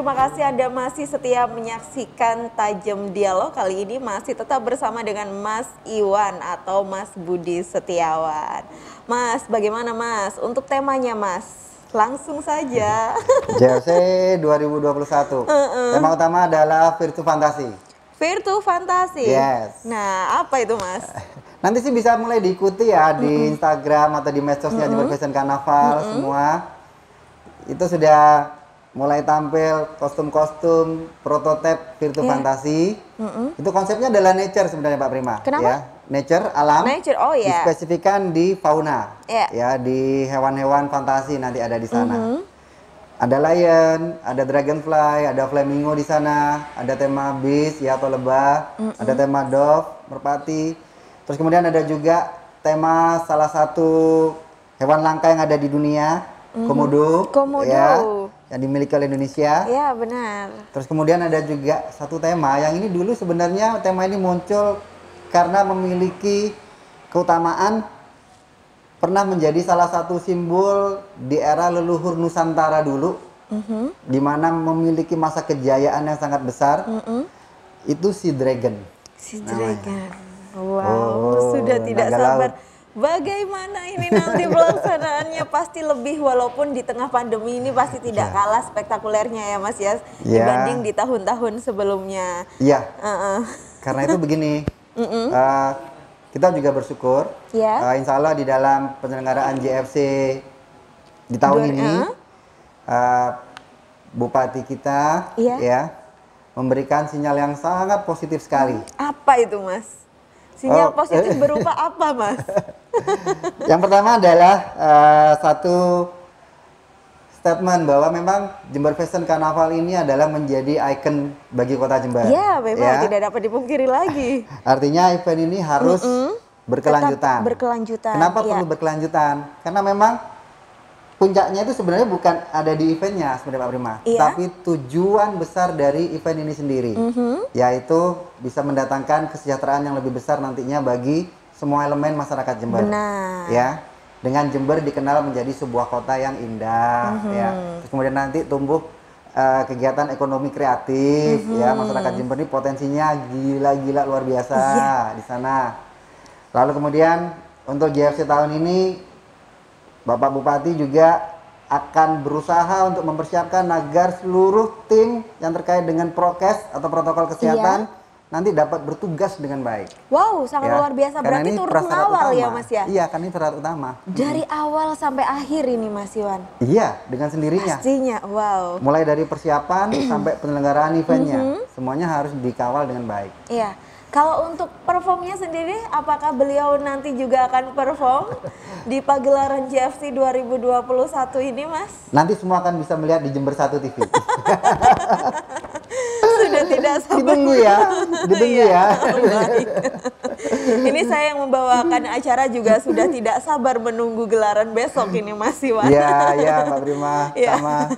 terima kasih Anda masih setia menyaksikan Tajam Dialog. Kali ini masih tetap bersama dengan Mas Iwan atau Mas Budi Setiawan. Mas, bagaimana Mas? Untuk temanya Mas, langsung saja. JFC 2021. Tema utama adalah Virtu Fantasi. Virtu Fantasi? Yes. Nah, apa itu Mas? Nanti sih bisa mulai diikuti ya di Instagram atau di medsosnya Jember Fashion Carnaval semua. Itu sudah mulai tampil kostum-kostum prototipe Virtu Fantasi. Itu konsepnya adalah nature sebenarnya Pak Prima. Kenapa? Ya, nature, alam. Nature, oh ya. Dispesifikan di fauna. Ya, di hewan-hewan fantasi nanti ada di sana. Ada lion, ada dragonfly, ada flamingo di sana, ada tema beast ya atau lebah, ada tema dove, merpati. Terus kemudian ada juga tema salah satu hewan langka yang ada di dunia, komodo. Komodo. Ya, yang dimiliki oleh Indonesia. Ya, benar. Terus kemudian ada juga satu tema yang ini dulu sebenarnya tema ini muncul karena memiliki keutamaan pernah menjadi salah satu simbol di era leluhur Nusantara dulu, di mana memiliki masa kejayaan yang sangat besar. Itu si dragon. Si dragon. Wow, sudah tidak sabar. Bagaimana ini nanti pelaksanaannya? Pasti lebih, walaupun di tengah pandemi ini pasti tidak kalah spektakulernya ya Mas ya, dibanding di tahun-tahun sebelumnya. Iya, karena itu begini, kita juga bersyukur, insya Allah di dalam penyelenggaraan JFC di tahun ini, Bupati kita ya memberikan sinyal yang sangat positif sekali. Apa itu Mas? Sinyal positif berupa apa Mas? Yang pertama adalah satu statement bahwa memang Jember Fashion Carnaval ini adalah menjadi ikon bagi kota Jember. Ya, memang tidak dapat dipungkiri lagi. Artinya event ini harus berkelanjutan. Berkelanjutan. Kenapa perlu berkelanjutan? Karena memang puncaknya itu sebenarnya bukan ada di eventnya sebenarnya Pak Prima, tapi tujuan besar dari event ini sendiri, yaitu bisa mendatangkan kesejahteraan yang lebih besar nantinya bagi semua elemen masyarakat Jember. Benar. Ya, dengan Jember dikenal menjadi sebuah kota yang indah, ya. Terus kemudian nanti tumbuh kegiatan ekonomi kreatif, ya, masyarakat Jember ini potensinya gila-gila luar biasa di sana. Lalu kemudian untuk JFC tahun ini Bapak Bupati juga akan berusaha untuk mempersiapkan agar seluruh tim yang terkait dengan prokes atau protokol kesehatan nanti dapat bertugas dengan baik. Wow, sangat luar biasa. Berarti turut mengawal ya Mas ya? Iya, kan ini syarat utama. Dari awal sampai akhir ini Mas Iwan? Iya, dengan sendirinya. Pastinya, wow. Mulai dari persiapan sampai penyelenggaraan eventnya, semuanya harus dikawal dengan baik. Iya. Kalau untuk performnya sendiri, apakah beliau nanti juga akan perform di pagelaran JFC 2021 ini, Mas? Nanti semua akan bisa melihat di Jember 1 TV. Sudah tidak sabar. Ditunggu ya, ditunggu ya. Ini saya yang membawakan acara juga sudah tidak sabar menunggu gelaran besok ini, Mas Iwan. Iya, Pak Prima, sama.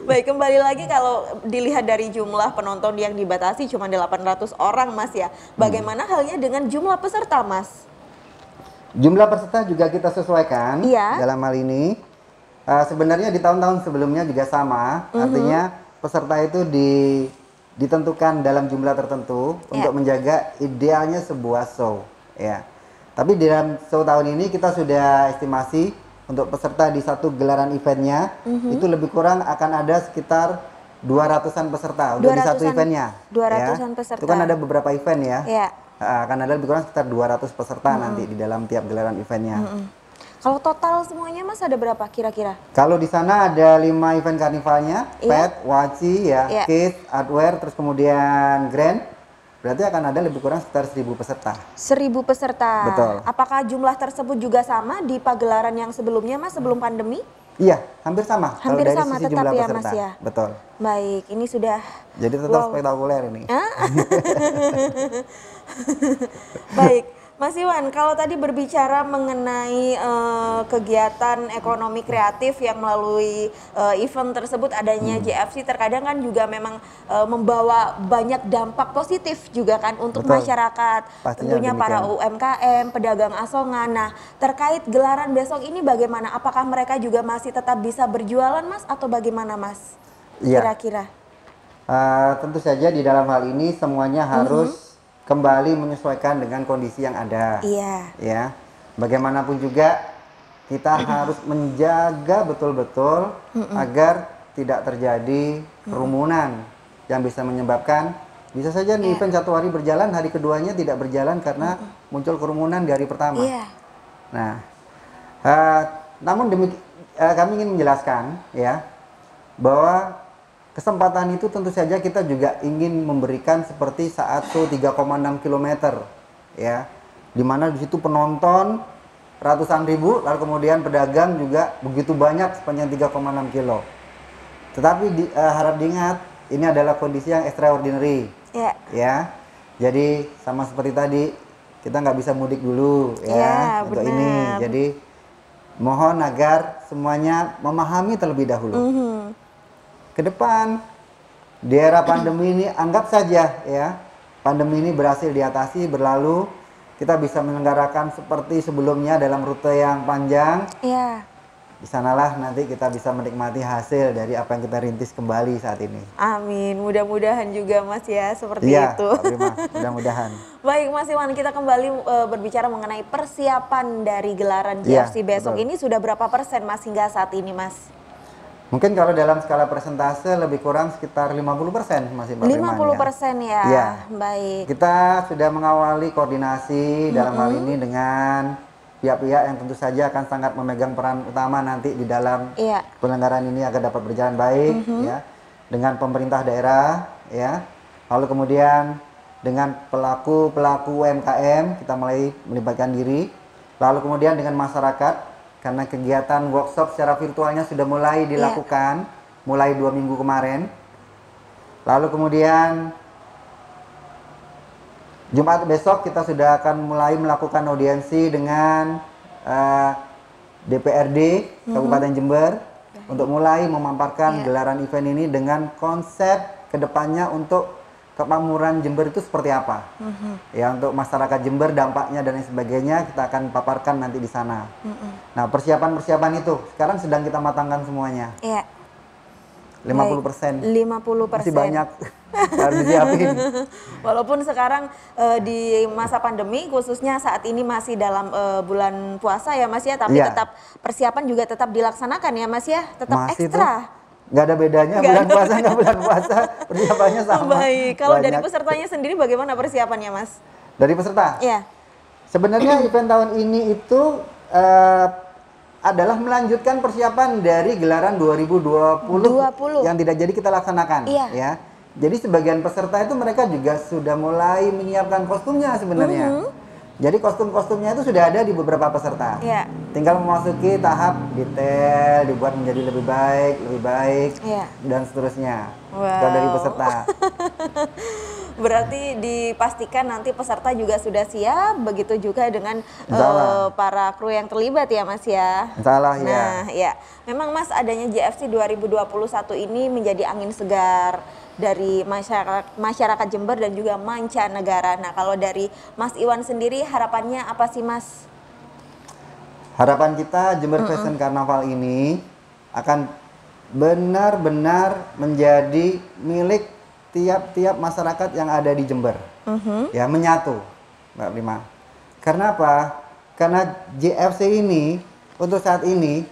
Baik, kembali lagi kalau dilihat dari jumlah penonton yang dibatasi cuma 800 orang, Mas ya. Bagaimana halnya dengan jumlah peserta, Mas? Jumlah peserta juga kita sesuaikan dalam hal ini. Sebenarnya di tahun-tahun sebelumnya juga sama, artinya peserta itu ditentukan dalam jumlah tertentu untuk menjaga idealnya sebuah show. Ya. Tapi di dalam show tahun ini kita sudah estimasi untuk peserta di satu gelaran eventnya itu lebih kurang akan ada sekitar 200-an peserta untuk di satu eventnya. 200-an peserta. Itu kan ada beberapa event ya. Akan ada lebih kurang sekitar 200 peserta nanti di dalam tiap gelaran eventnya. Kalau total semuanya Mas ada berapa kira-kira? Kalau di sana ada 5 event karnivalnya, Pet, Waci, Kids, Artwear, terus kemudian Grand. Berarti akan ada lebih kurang sekitar 1000 peserta. 1000 peserta. Betul. Apakah jumlah tersebut juga sama di pagelaran yang sebelumnya Mas, sebelum pandemi? Iya, hampir sama. Hampir kalau dari sama sisi tetap jumlah ya peserta. Mas ya? Betul. Baik, ini sudah... Jadi tetap spektakuler ini. Baik, Mas Iwan, kalau tadi berbicara mengenai kegiatan ekonomi kreatif yang melalui event tersebut adanya JFC, terkadang kan juga memang membawa banyak dampak positif juga kan untuk masyarakat, tentunya para UMKM, pedagang asongan. Nah, terkait gelaran besok ini bagaimana? Apakah mereka juga masih tetap bisa berjualan, Mas, atau bagaimana, Mas? Kira-kira? Tentu saja di dalam hal ini semuanya harus kembali menyesuaikan dengan kondisi yang ada. Iya. Ya, bagaimanapun juga kita harus menjaga betul-betul agar tidak terjadi kerumunan yang bisa menyebabkan bisa saja nih event satu hari berjalan, hari keduanya tidak berjalan karena muncul kerumunan di hari pertama. Iya. Nah, namun kami ingin menjelaskan ya bahwa kesempatan itu tentu saja kita juga ingin memberikan seperti saat show 3,6 km ya, dimana di situ penonton ratusan ribu, lalu kemudian pedagang juga begitu banyak sepanjang 3,6 kilo. Tetapi harap diingat ini adalah kondisi yang extraordinary ya, jadi sama seperti tadi kita nggak bisa mudik dulu ya untuk ini. Jadi mohon agar semuanya memahami terlebih dahulu. Ke depan di era pandemi ini anggap saja ya pandemi ini berhasil diatasi, berlalu, kita bisa menyelenggarakan seperti sebelumnya dalam rute yang panjang. Iya. Di sanalah nanti kita bisa menikmati hasil dari apa yang kita rintis kembali saat ini. Amin, mudah-mudahan juga Mas ya seperti itu. Mudah-mudahan. Baik Mas Iwan, kita kembali berbicara mengenai persiapan dari gelaran GFC besok betul. ini sudah berapa persen Mas hingga saat ini Mas? Mungkin kalau dalam skala persentase lebih kurang sekitar 50% masih Mbak Priman, 50% ya. Ya. Baik. Kita sudah mengawali koordinasi dalam hal ini dengan pihak-pihak yang tentu saja akan sangat memegang peran utama nanti di dalam penyelenggaraan ini agar dapat berjalan baik ya, dengan pemerintah daerah ya. Lalu kemudian dengan pelaku-pelaku UMKM kita mulai melibatkan diri. Lalu kemudian dengan masyarakat, karena kegiatan workshop secara virtualnya sudah mulai dilakukan, mulai 2 minggu kemarin. Lalu kemudian Jumat besok kita sudah akan mulai melakukan audiensi dengan DPRD Kabupaten Jember untuk mulai memaparkan gelaran event ini dengan konsep kedepannya untuk kemakmuran Jember itu seperti apa. Ya, untuk masyarakat Jember dampaknya dan lain sebagainya kita akan paparkan nanti di sana. Nah, persiapan-persiapan itu sekarang sedang kita matangkan semuanya. 50%. 50%. Masih banyak harus disiapin. Walaupun sekarang di masa pandemi khususnya saat ini masih dalam bulan puasa ya Mas ya, tapi tetap persiapan juga tetap dilaksanakan ya Mas ya, tetap masih ekstra. Nggak ada bedanya bulan puasa nggak bulan puasa, persiapannya sama. Baik, kalau dari pesertanya sendiri bagaimana persiapannya Mas? Dari peserta? Iya. Sebenarnya event tahun ini itu adalah melanjutkan persiapan dari gelaran 2020 yang tidak jadi kita laksanakan ya. Jadi sebagian peserta itu mereka juga sudah mulai menyiapkan kostumnya sebenarnya. Jadi kostum-kostumnya itu sudah ada di beberapa peserta. Tinggal memasuki tahap detail, dibuat menjadi lebih baik, dan seterusnya. Kalau dari peserta. Berarti dipastikan nanti peserta juga sudah siap, begitu juga dengan para kru yang terlibat ya Mas ya. Insyaallah ya. Nah ya, memang Mas adanya GFC 2021 ini menjadi angin segar dari masyarakat Jember dan juga mancanegara. Nah kalau dari Mas Iwan sendiri harapannya apa sih Mas? Harapan kita Jember Fashion Carnaval ini akan benar-benar menjadi milik tiap-tiap masyarakat yang ada di Jember. Ya, menyatu Mbak Prima. Karena apa? Karena GFC ini untuk saat ini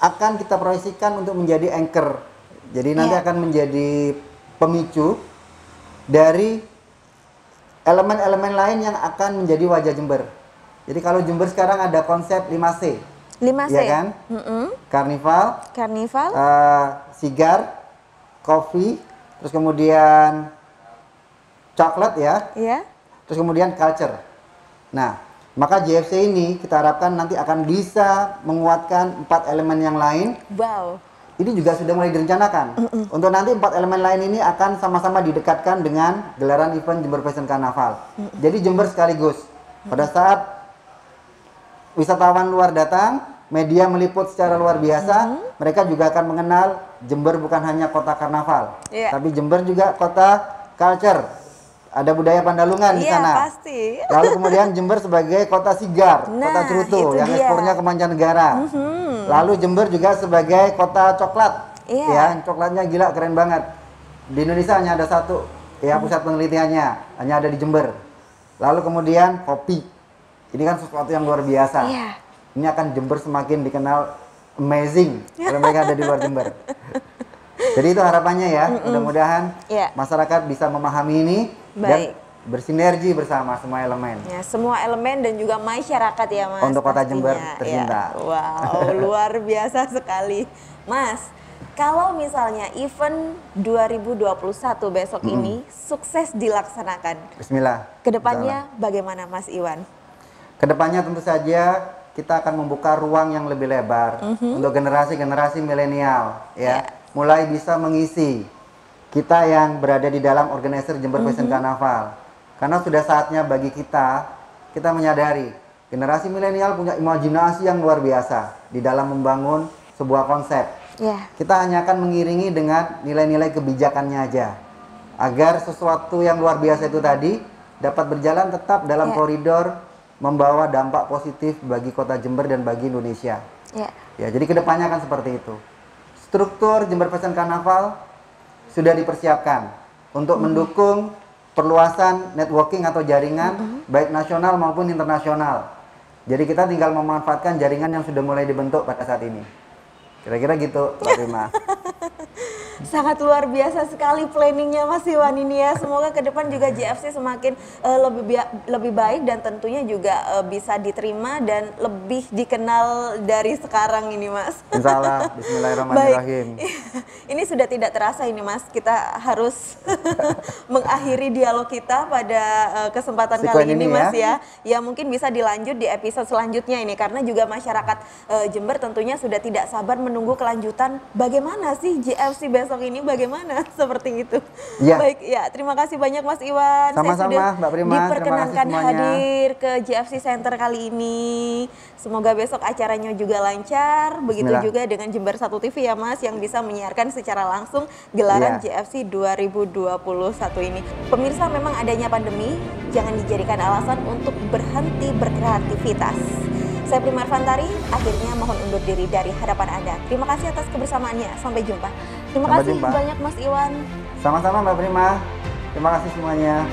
akan kita proyeksikan untuk menjadi anchor. Jadi nanti akan menjadi pemicu dari elemen-elemen lain yang akan menjadi wajah Jember. Jadi kalau Jember sekarang ada konsep 5C. 5C ya kan? Karnival, sigar, kopi, terus kemudian coklat ya. Terus kemudian culture. Nah, maka GFC ini kita harapkan nanti akan bisa menguatkan 4 elemen yang lain. Wow. Ini juga sudah mulai direncanakan. Untuk nanti 4 elemen lain ini akan sama-sama didekatkan dengan gelaran event Jember Fashion Carnaval. Jadi Jember sekaligus. Pada saat wisatawan luar datang, media meliput secara luar biasa, mereka juga akan mengenal Jember bukan hanya kota karnaval, tapi Jember juga kota culture. Ada budaya Pandalungan di sana. Pasti. Lalu kemudian Jember sebagai kota sigar, kota cerutu yang ekspornya ke mancanegara. Lalu Jember juga sebagai kota coklat, ya, coklatnya gila keren banget. di Indonesia hanya ada satu ya pusat penelitiannya, hanya ada di Jember. Lalu kemudian kopi, ini kan sesuatu yang luar biasa. Iya. Ini akan Jember semakin dikenal amazing kalau mereka ada di luar Jember. Jadi itu harapannya ya, mudah-mudahan masyarakat bisa memahami ini dan bersinergi bersama semua elemen. Ya, semua elemen dan juga masyarakat ya Mas. Untuk Kota Jember pastinya. tercinta. Ya. Wow, luar biasa sekali. Mas, kalau misalnya event 2021 besok ini sukses dilaksanakan. Bismillah. Kedepannya bagaimana Mas Iwan? Kedepannya tentu saja kita akan membuka ruang yang lebih lebar untuk generasi-generasi milenial ya. Mulai bisa mengisi kita yang berada di dalam organizer Jember Fashion Carnaval. Karena sudah saatnya bagi kita menyadari generasi milenial punya imajinasi yang luar biasa di dalam membangun sebuah konsep. Kita hanya akan mengiringi dengan nilai-nilai kebijakannya aja. Agar sesuatu yang luar biasa itu tadi dapat berjalan tetap dalam koridor membawa dampak positif bagi Kota Jember dan bagi Indonesia. Ya, jadi kedepannya akan seperti itu. Struktur Jember Fashion Carnaval sudah dipersiapkan untuk mendukung perluasan networking atau jaringan baik nasional maupun internasional. Jadi kita tinggal memanfaatkan jaringan yang sudah mulai dibentuk pada saat ini. Kira-kira gitu, Mbak Prima. Sangat luar biasa sekali planningnya Mas Iwan ini ya. Semoga ke depan juga JFC semakin lebih baik dan tentunya juga bisa diterima dan lebih dikenal dari sekarang ini Mas. Insya Allah, bismillahirrahmanirrahim. Ini sudah tidak terasa ini Mas, kita harus mengakhiri dialog kita pada kesempatan kali ini Mas ya. Ya mungkin bisa dilanjut di episode selanjutnya ini karena juga masyarakat Jember tentunya sudah tidak sabar menunggu kelanjutan bagaimana sih JFC besok ini bagaimana seperti itu. Baik ya, terima kasih banyak Mas Iwan. Sama-sama Mbak Prima, diperkenankan hadir ke JFC Center kali ini. Semoga besok acaranya juga lancar. Begitu juga dengan Jember 1 TV ya Mas yang bisa menyiarkan secara langsung gelaran JFC 2021 ini. Pemirsa, memang adanya pandemi jangan dijadikan alasan untuk berhenti berkreativitas. Saya Prima Fantari, akhirnya mohon undur diri dari hadapan Anda. Terima kasih atas kebersamaannya. Sampai jumpa. Terima kasih banyak Mas Iwan. Sama-sama Mbak Prima. Terima kasih semuanya.